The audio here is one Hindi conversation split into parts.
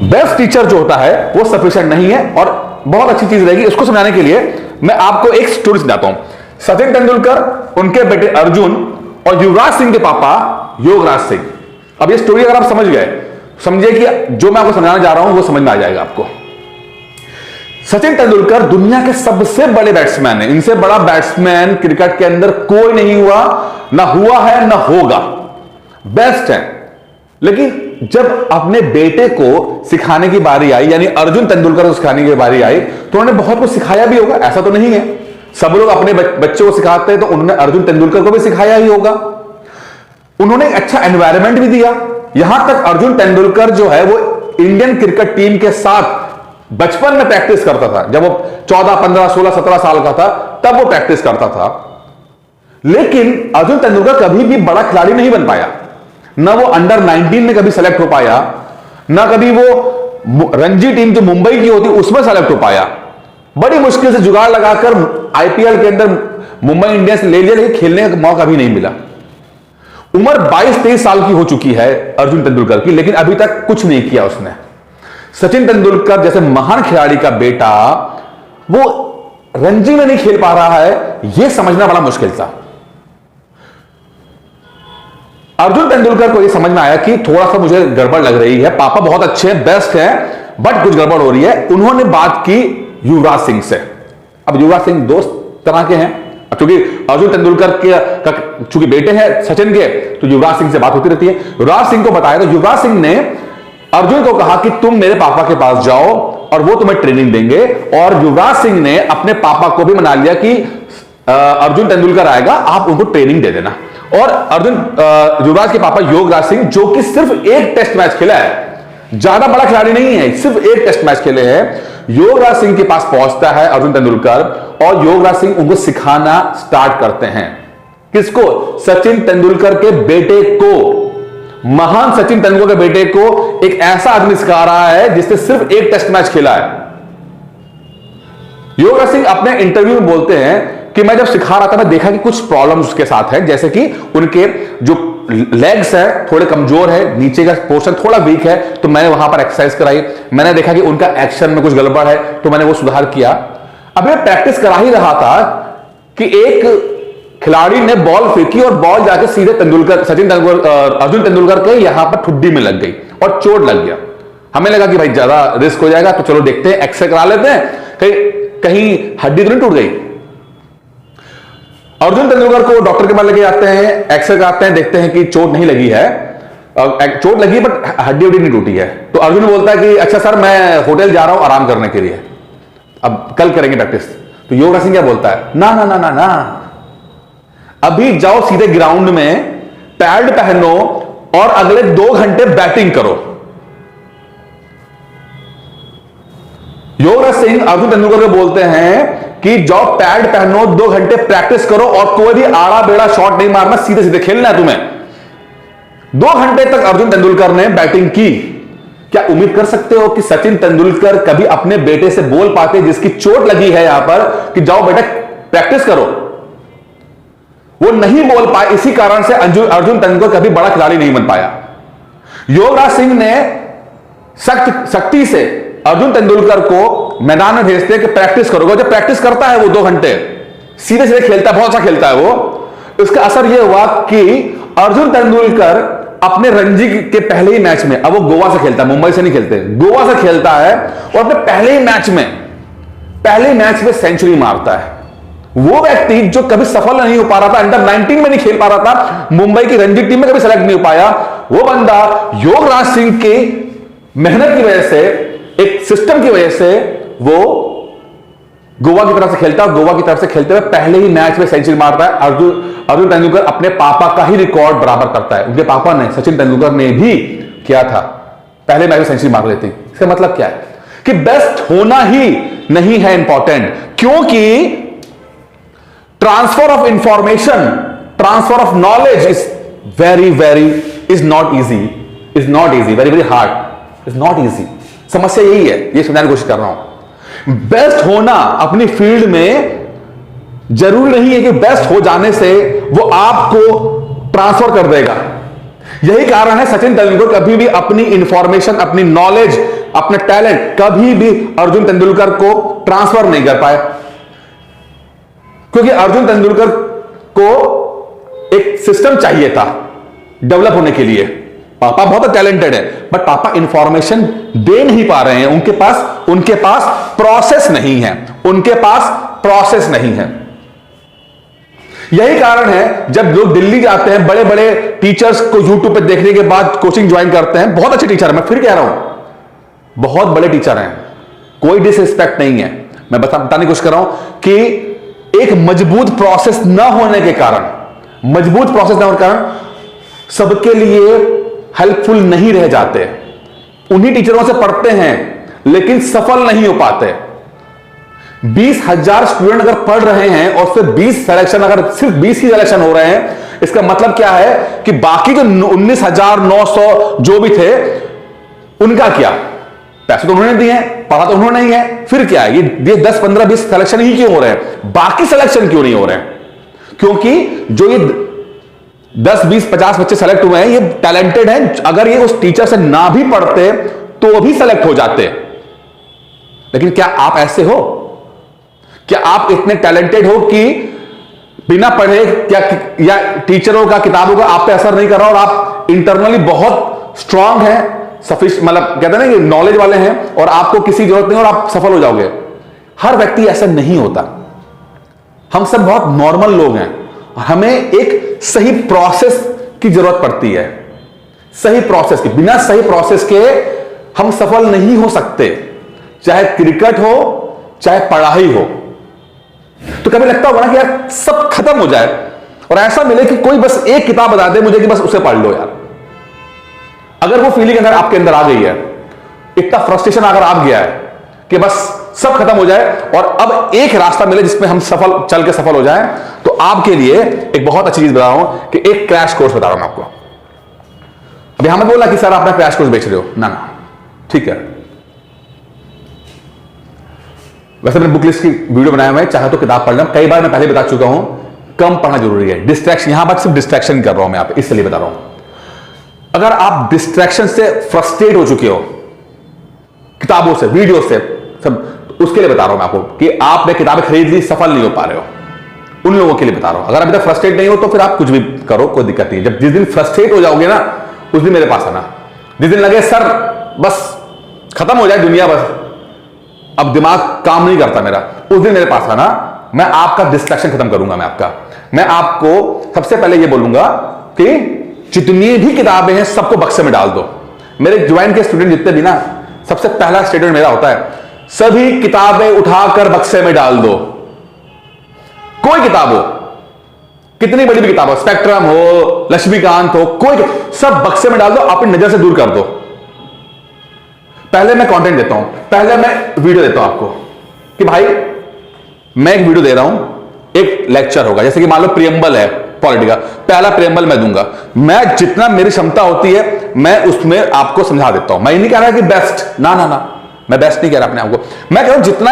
बेस्ट टीचर जो होता है वो सफिशिएंट नहीं है। और बहुत अच्छी चीज रहेगी इसको समझाने के लिए मैं आपको एक स्टोरी सुनाता हूं। सचिन तेंदुलकर, उनके बेटे अर्जुन और युवराज सिंह के पापा योगराज सिंह। अब ये स्टोरी अगर आप समझ गए, समझिए कि जो मैं आपको समझाने जा रहा हूं वो समझ में आ जाएगा आपको। सचिन तेंदुलकर दुनिया के सबसे बड़े बैट्समैन है। इनसे बड़ा बैट्समैन क्रिकेट के अंदर कोई नहीं हुआ, ना हुआ है ना होगा, बेस्ट है। लेकिन जब अपने बेटे को सिखाने की बारी आई, यानी अर्जुन तेंदुलकर को सिखाने की बारी आई, तो उन्होंने बहुत कुछ सिखाया भी होगा, ऐसा तो नहीं है। सब लोग अपने बच्चों को सिखाते हैं, तो उन्होंने अर्जुन तेंदुलकर को भी सिखाया ही होगा। उन्होंने अच्छा एनवायरनमेंट भी दिया। यहां तक अर्जुन तेंदुलकर जो है वो इंडियन क्रिकेट टीम के साथ बचपन में प्रैक्टिस करता था। जब वो 14, 15, 16, 17 साल का था तब वो प्रैक्टिस करता था। लेकिन अर्जुन तेंदुलकर कभी भी बड़ा खिलाड़ी नहीं बन पाया। ना वो अंडर 19 में कभी सेलेक्ट हो पाया, ना कभी वो रणजी टीम जो मुंबई की होती उसमें सेलेक्ट हो पाया। बड़ी मुश्किल से जुगाड़ लगाकर आईपीएल के अंदर मुंबई इंडियंस ले लिया, लेकिन खेलने का मौका भी नहीं मिला। उम्र 22-23 साल की हो चुकी है अर्जुन तेंदुलकर की, लेकिन अभी तक कुछ नहीं किया उसने। सचिन तेंदुलकर जैसे महान खिलाड़ी का बेटा वो रणजी में नहीं खेल पा रहा है, यह समझना बड़ा मुश्किल था। अर्जुन तेंदुलकर को यह समझ में आया कि थोड़ा सा मुझे गड़बड़ लग रही है, पापा बहुत अच्छे हैं, बेस्ट हैं, बट कुछ गड़बड़ हो रही है। उन्होंने बात की युवराज सिंह से। अब युवराज सिंह दोस्त तरह के हैं, क्योंकि अर्जुन तेंदुलकर के चूंकि बेटे हैं सचिन के, तो युवराज सिंह से बात होती रहती है। युवराज सिंह को बताया तो युवराज सिंह ने अर्जुन को कहा कि तुम मेरे पापा के पास जाओ और वो तुम्हें ट्रेनिंग देंगे। और युवराज सिंह ने अपने पापा को भी मना लिया कि अर्जुन तेंदुलकर आएगा, आप उनको ट्रेनिंग दे देना। और युवराज के पापा योगराज सिंह, जो कि सिर्फ एक टेस्ट मैच खेला है, ज्यादा बड़ा खिलाड़ी नहीं है, सिर्फ एक टेस्ट मैच खेले हैं, योगराज सिंह के पास पहुंचता है अर्जुन तेंदुलकर और योगराज सिंह उनको सिखाना स्टार्ट करते हैं। किसको? सचिन तेंदुलकर के बेटे को, महान सचिन तेंदुलकर के बेटे को एक ऐसा आदमी सिखा रहा है जिसने सिर्फ एक टेस्ट मैच खेला है। योगराज सिंह अपने इंटरव्यू में बोलते हैं कि मैं जब सिखा रहा था मैं देखा कि कुछ प्रॉब्लम्स उसके साथ है, जैसे कि उनके जो लेग्स है थोड़े कमजोर है, नीचे का पोर्शन थोड़ा वीक है, तो मैंने वहां पर एक्सरसाइज कराई। मैंने देखा कि उनका एक्शन में कुछ गड़बड़ है, तो मैंने वो सुधार किया। अब मैं प्रैक्टिस करा ही रहा था कि एक खिलाड़ी ने बॉल फेंकी और बॉल जाके सीधे अर्जुन तेंदुलकर के यहां पर ठुड्डी में लग गई और चोट लग गया। हमें लगा कि भाई ज्यादा रिस्क हो जाएगा, तो चलो देखते हैं, एक्सरे करा लेते हैं, कहीं हड्डी तो नहीं टूट गई। अर्जुन तेंदुलकर को डॉक्टर के पास लेके जाते हैं, एक्सरे कराते हैं, देखते हैं कि चोट नहीं लगी है, चोट लगी बट हड्डी उड्डी नहीं टूटी है। तो अर्जुन बोलता है कि अच्छा सर मैं होटल जा रहा हूं आराम करने के लिए, अब कल करेंगे प्रैक्टिस। तो योगराज सिंह क्या बोलता है, ना ना ना ना ना, अभी जाओ सीधे ग्राउंड में, पैड पहनो और अगले 2 घंटे बैटिंग करो। योगराज सिंह अर्जुन तेंदुलकर को बोलते हैं कि जाओ पैड पहनो, 2 घंटे प्रैक्टिस करो और कोई भी आड़ा बेड़ा शॉट नहीं मारना, सीधे सीधे खेलना है तुम्हें। 2 घंटे तक अर्जुन तेंदुलकर ने बैटिंग की। क्या उम्मीद कर सकते हो कि सचिन तेंदुलकर कभी अपने बेटे से बोल पाते जिसकी चोट लगी है यहां पर कि जाओ बेटा प्रैक्टिस करो? वो नहीं बोल पाए, इसी कारण से अर्जुन तेंदुलकर कभी बड़ा खिलाड़ी नहीं बन पाया। योगराज सिंह ने सख्ती से अर्जुन तेंदुलकर को मैदान में भेजते हैं कि प्रैक्टिस करोगे। जब प्रैक्टिस करता है वो 2 घंटे सीधे सीधे खेलता है, बहुत अच्छा खेलता है वो। इसका असर यह हुआ कि अर्जुन तेंदुलकर अपने रणजी के पहले ही मैच में, अब वो गोवा से खेलता है, मुंबई से नहीं खेलते, गोवा से खेलता है, और अपने पहले मैच में सेंचुरी मारता है। वो व्यक्ति जो कभी सफल नहीं हो पा रहा था, अंडर 19 में नहीं खेल पा रहा था, मुंबई की रणजी टीम में कभी सेलेक्ट नहीं हो पाया, वो बंदा योगराज सिंह की मेहनत की वजह से, एक सिस्टम की वजह से वो गोवा की तरफ से खेलता है। गोवा की तरफ से खेलते हुए पहले ही मैच में सेंचुरी मारता है। अर्जुन तेंदुलकर अपने पापा का ही रिकॉर्ड बराबर करता है। उनके पापा ने, सचिन तेंदुलकर ने भी किया था, पहले मैच में सेंचुरी मार लेती। इसका मतलब क्या है कि बेस्ट होना ही नहीं है इंपॉर्टेंट, क्योंकि transfer of information, transfer of knowledge is not easy, very hard, is not easy. समस्या यही है, ये समझाने की कोशिश कर रहा हूं। बेस्ट होना अपनी फील्ड में जरूरी नहीं है कि बेस्ट हो जाने से वो आपको ट्रांसफर कर देगा। यही कारण है सचिन तेंदुलकर कभी भी अपनी इंफॉर्मेशन, अपनी नॉलेज, अपने टैलेंट कभी भी अर्जुन तेंदुलकर को ट्रांसफर नहीं कर पाए, क्योंकि अर्जुन तेंदुलकर को एक सिस्टम चाहिए था डेवलप होने के लिए। पापा बहुत टैलेंटेड है, बट पापा इंफॉर्मेशन दे नहीं पा रहे हैं, उनके पास प्रोसेस नहीं है, उनके पास प्रोसेस नहीं है। यही कारण है जब लोग दिल्ली जाते हैं, बड़े बड़े टीचर्स को यूट्यूब पे देखने के बाद कोचिंग ज्वाइन करते हैं, बहुत अच्छे टीचर हैं, मैं फिर कह रहा हूं बहुत बड़े टीचर हैं, कोई डिसरिस्पेक्ट नहीं है, मैं बताने की कोशिश कर रहा हूं कि एक मजबूत प्रोसेस न होने के कारण सबके लिए हेल्पफुल नहीं रह जाते। उन्हीं टीचरों से पढ़ते हैं लेकिन सफल नहीं हो पाते। 20,000 स्टूडेंट अगर पढ़ रहे हैं और सिर्फ 20 सिलेक्शन, अगर सिर्फ 20 ही सिलेक्शन हो रहे हैं, इसका मतलब क्या है कि बाकी जो 19,900 जो भी थे उनका क्या? पैसे तो उन्होंने दिए हैं, पढ़ा तो उन्होंने नहीं है, फिर क्या है? ये 10, 15, 20 सिलेक्शन ही क्यों हो रहे हैं? बाकी सिलेक्शन क्यों नहीं हो रहे हैं? क्योंकि जो ये 10, 20, 50 बच्चे सेलेक्ट हुए हैं, ये टैलेंटेड हैं। अगर ये उस टीचर से ना भी पढ़ते तो भी सेलेक्ट हो जाते। लेकिन क्या आप ऐसे हो? क्या आप इतने टैलेंटेड हो कि बिना पढ़े क्या या टीचरों का, किताबों का आप पे असर नहीं कर रहा और आप इंटरनली बहुत स्ट्रांग हैं, मतलब कहते हैं ना कि नॉलेज वाले हैं और आपको किसी जरूरत नहीं और आप सफल हो जाओगे? हर व्यक्ति ऐसा नहीं होता। हम सब बहुत नॉर्मल लोग हैं और हमें एक सही प्रोसेस की जरूरत पड़ती है। सही प्रोसेस की, बिना सही प्रोसेस के हम सफल नहीं हो सकते, चाहे क्रिकेट हो चाहे पढ़ाई हो। तो कभी लगता होगा ना कि यार सब खत्म हो जाए और ऐसा मिले कि कोई बस एक किताब बता दे मुझे कि बस उसे पढ़ लो यार। अगर वो फीलिंग अगर आपके अंदर आ गई है, इतना फ्रस्ट्रेशन अगर आ गया है कि बस सब खत्म हो जाए और अब एक रास्ता मिले जिसमें हम चल के सफल हो जाएं, तो आपके लिए एक बहुत अच्छी चीज बता रहा हूं कि एक क्रैश कोर्स बता रहा हूं मैं आपको। अभी हमें बोला कि सर आप क्रैश कोर्स बेच रहे हो, ना ठीक है। वैसे मैंने बुक लिस्ट की वीडियो बनाया हुआ है, चाहे तो किताब पढ़ना। कई बार मैं पहले बता चुका हूं, कम पढ़ना जरूरी है। डिस्ट्रैक्शन, यहां पर सिर्फ डिस्ट्रैक्शन कर रहा हूं मैं आप, इसलिए बता रहा हूं। अगर आप डिस्ट्रैक्शन से फ्रस्ट्रेट हो चुके हो, किताबों से, वीडियो से, सब, उसके लिए बता रहा हूं मैं आपको कि आपने किताबें खरीद ली, सफल नहीं हो पा रहे हो, उन लोगों के लिए बता रहा हूं। अगर अभी तक फ्रस्ट्रेट नहीं हो तो फिर आप कुछ भी करो, कोई दिक्कत नहीं। जब जिस दिन फ्रस्ट्रेट हो जाओगे ना, उस दिन मेरे पास आना। जिस दिन लगे सर बस खत्म हो जाए दुनिया, बस अब दिमाग काम नहीं करता मेरा, उस दिन मेरे पास आना। मैं आपका डिस्ट्रैक्शन खत्म करूंगा। मैं आपको सबसे पहले यह बोलूंगा कि जितनी भी किताबें हैं सबको बक्से में डाल दो। मेरे ज्वाइन के स्टूडेंट जितने भी ना, सबसे पहला स्टेटमेंट मेरा होता है, सभी किताबें उठाकर बक्से में डाल दो। कोई किताब हो, कितनी बड़ी भी किताब हो, स्पेक्ट्रम हो, लक्ष्मीकांत हो, कोई, सब बक्से में डाल दो, अपनी नजर से दूर कर दो। पहले मैं कंटेंट देता हूं, पहले मैं वीडियो देता हूं आपको कि भाई मैं एक वीडियो दे रहा हूं, एक लेक्चर होगा, जैसे कि मान लो प्रियम्बल है पॉलिटी का, पहला प्रियम्बल मैं दूंगा। मैं जितना मेरी क्षमता होती है मैं उसमें आपको समझा देता हूं। मैं ये नहीं कह रहा कि बेस्ट, ना, मैं बेस्ट नहीं कह रहा अपने आपको। मैं कह रहा हूं जितना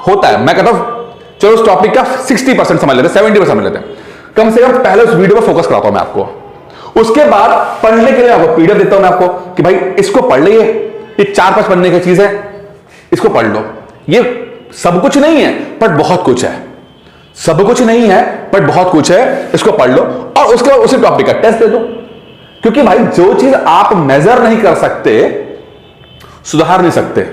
होता है, मैं कहता हूं चलो उस टॉपिक का 60% समझ लेते हैं, 70% समझ लेते हैं। कम से कम पहले उस वीडियो पर फोकस कराता हूं मैं आपको। उसके बाद पढ़ने के लिए आपको पीडीएफ देता हूं मैं आपको कि भाई इसको पढ़ लीजिए, ये 4-5 पढ़ने की चीज है, इसको पढ़ लो। ये सब कुछ नहीं है पर बहुत कुछ है, सब कुछ नहीं है पर बहुत कुछ है, इसको पढ़ लो। और उसके बाद उसी टॉपिक का टेस्ट दे दो। क्योंकि भाई जो चीज आप मेजर नहीं कर सकते, सुधार नहीं सकते।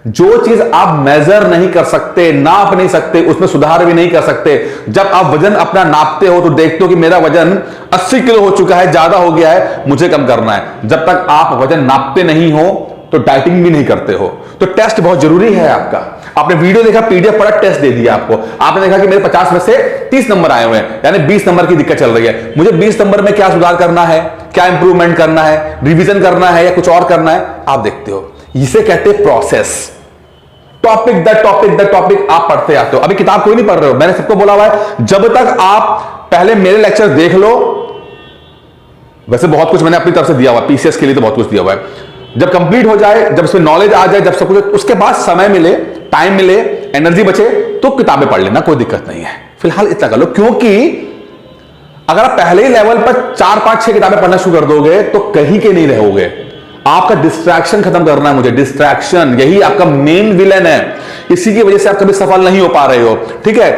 जो चीज आप मेजर नहीं कर सकते, नाप नहीं सकते, उसमें सुधार भी नहीं कर सकते। जब आप वजन अपना नापते हो तो देखते हो कि मेरा वजन 80 किलो हो चुका है, ज्यादा हो गया है, मुझे कम करना है। जब तक आप वजन नापते नहीं हो तो डाइटिंग भी नहीं करते हो। तो टेस्ट बहुत जरूरी है आपका। आपने वीडियो देखा, पीडीएफ पढ़ा, टेस्ट दे दिया आपको। आपने देखा कि मेरे 50 में से 30 नंबर आए हुए हैं, यानी 20 नंबर की दिक्कत चल रही है। मुझे 20 नंबर में क्या सुधार करना है, क्या इंप्रूवमेंट करना है, रिवीजन करना है या कुछ और करना है, आप देखते हो। इसे कहते हैं प्रोसेस। टॉपिक द टॉपिक आप पढ़ते आते हो। अभी किताब कोई नहीं पढ़ रहे हो, मैंने सबको बोला हुआ है जब तक आप पहले मेरे लेक्चर देख लो। वैसे बहुत कुछ मैंने अपनी तरफ से दिया हुआ, पीसीएस के लिए तो बहुत कुछ दिया हुआ है। जब कंप्लीट हो जाए, जब उसमें नॉलेज आ जाए, जब सब कुछ, उसके बाद समय मिले, टाइम मिले, एनर्जी बचे तो किताबें पढ़ लेना, कोई दिक्कत नहीं है। फिलहाल इतना कर लो, क्योंकि अगर आप पहले ही लेवल पर 4, 5, 6 किताबें पढ़ना शुरू कर दोगे तो कहीं के नहीं रहोगे। आपका डिस्ट्रैक्शन खत्म करना है मुझे, डिस्ट्रैक्शन, यही आपका मेन विलन है। इसी की वजह से आप कभी सफल नहीं हो पा रहे हो, ठीक है।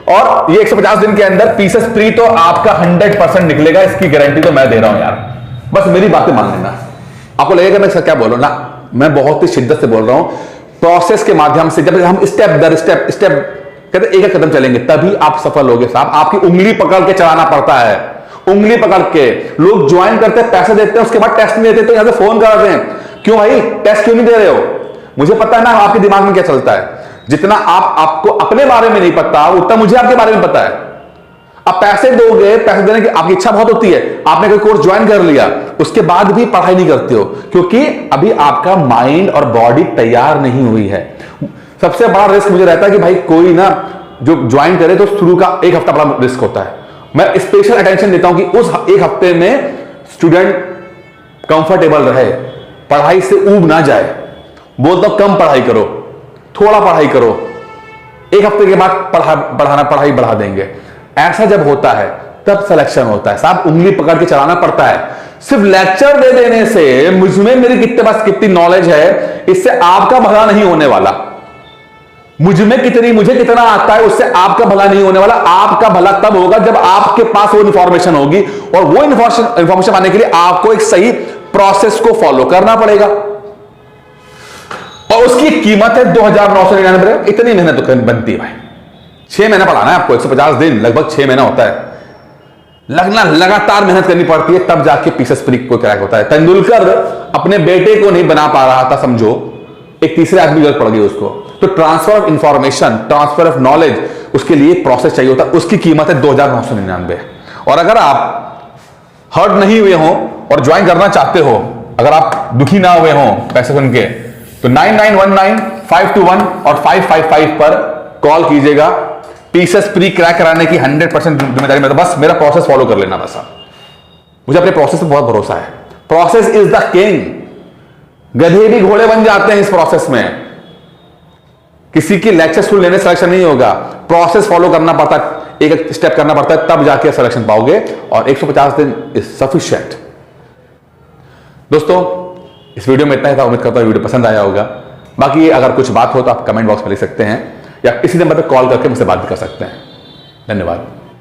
और ये 150 दिन के अंदर पीसेस फ्री तो आपका 100% निकलेगा, इसकी गारंटी तो मैं दे रहा हूं यार, बस मेरी बातें मान लेना। आपको लगेगा मैं क्या बोल रहा हूं ना, मैं बहुत ही शिद्दत से बोल रहा हूं। प्रोसेस के माध्यम से जब हम स्टेप दर स्टेप कहते एक एक कदम चलेंगे तभी आप सफल होगे साहब। आपकी उंगली पकड़ के चलाना पड़ता है, उंगली पकड़ के। लोग ज्वाइन करते हैं, पैसे देते हैं, उसके बाद टेस्ट नहीं देते, तो यहां से फोन करते हैं, क्यों भाई टेस्ट क्यों नहीं दे रहे हो? मुझे पता है ना आपके दिमाग में क्या चलता है। जितना आपको अपने बारे में नहीं पता उतना मुझे आपके बारे में पता है। अब पैसे दोगे, पैसे देने की आपकी इच्छा बहुत होती है, आपने कोई कोर्स ज्वाइन कर लिया, उसके बाद भी पढ़ाई नहीं करते हो क्योंकि अभी आपका माइंड और बॉडी तैयार नहीं हुई है। सबसे बड़ा रिस्क मुझे रहता है कि भाई कोई ना जो ज्वाइन करे तो शुरू का एक हफ्ता बड़ा रिस्क होता है। मैं स्पेशल अटेंशन देता हूं कि उस एक हफ्ते में स्टूडेंट कंफर्टेबल रहे, पढ़ाई से ऊब ना जाए। बोलता हूं कम पढ़ाई करो, थोड़ा पढ़ाई करो, एक हफ्ते के बाद पढ़ाई बढ़ा देंगे। ऐसा जब होता है तब सिलेक्शन होता है साहब। उंगली पकड़ के चलाना पड़ता है। सिर्फ लेक्चर दे देने से मुझमें मेरी कितनी नॉलेज है, इससे आपका भला नहीं होने वाला। मुझे कितना आता है उससे आपका भला नहीं होने वाला। आपका भला तब होगा जब आपके पास वो इंफॉर्मेशन होगी, और वो इंफॉर्मेशन पाने के लिए आपको एक सही प्रोसेस को फॉलो करना पड़ेगा, और उसकी कीमत है 2,999। इतनी मेहनत तो बनती है भाई। 6 महीना पढ़ाना है आपको, 150 दिन, लगभग 6 महीना होता है। लगातार मेहनत करनी पड़ती है, तब जाके पीसेस फ्री को क्रैक होता है। तेंदुलकर अपने बेटे को नहीं बना पा रहा था, समझो, एक तीसरे आदमी जरूरत पड़ गई उसको। तो transfer of information, transfer of knowledge, उसके लिए प्रोसेस चाहिए होता है, उसकी कीमत है 2,999। और अगर आप हर्ट नहीं हुए हो और ज्वाइन करना चाहते हो, अगर आप दुखी ना हुए हो पैसे सुन के, तो 9919-521 और 555 पर कॉल कीजिएगा। पीसेस फ्री क्रैक कराने की 100% जिम्मेदारी मेरा, बस मेरा प्रोसेस फॉलो कर लेना बस। आप मुझे अपने प्रोसेस पे बहुत भरोसा है। Process is the king. गधे भी घोड़े बन जाते हैं इस प्रोसेस में। किसी की लेक्चर सुन लेने सिलेक्शन नहीं होगा, प्रोसेस फॉलो करना पड़ता है, एक एक स्टेप करना पड़ता है, तब जाके सिलेक्शन पाओगे। और 150 दिन इज सफिशिएंट। दोस्तों, इस वीडियो में इतना ही था। उम्मीद करता हूं वीडियो पसंद आया होगा। बाकी अगर कुछ बात हो तो आप कमेंट बॉक्स में लिख सकते हैं, या किसी नंबर पर कॉल करके मुझसे बात भी कर सकते हैं। धन्यवाद।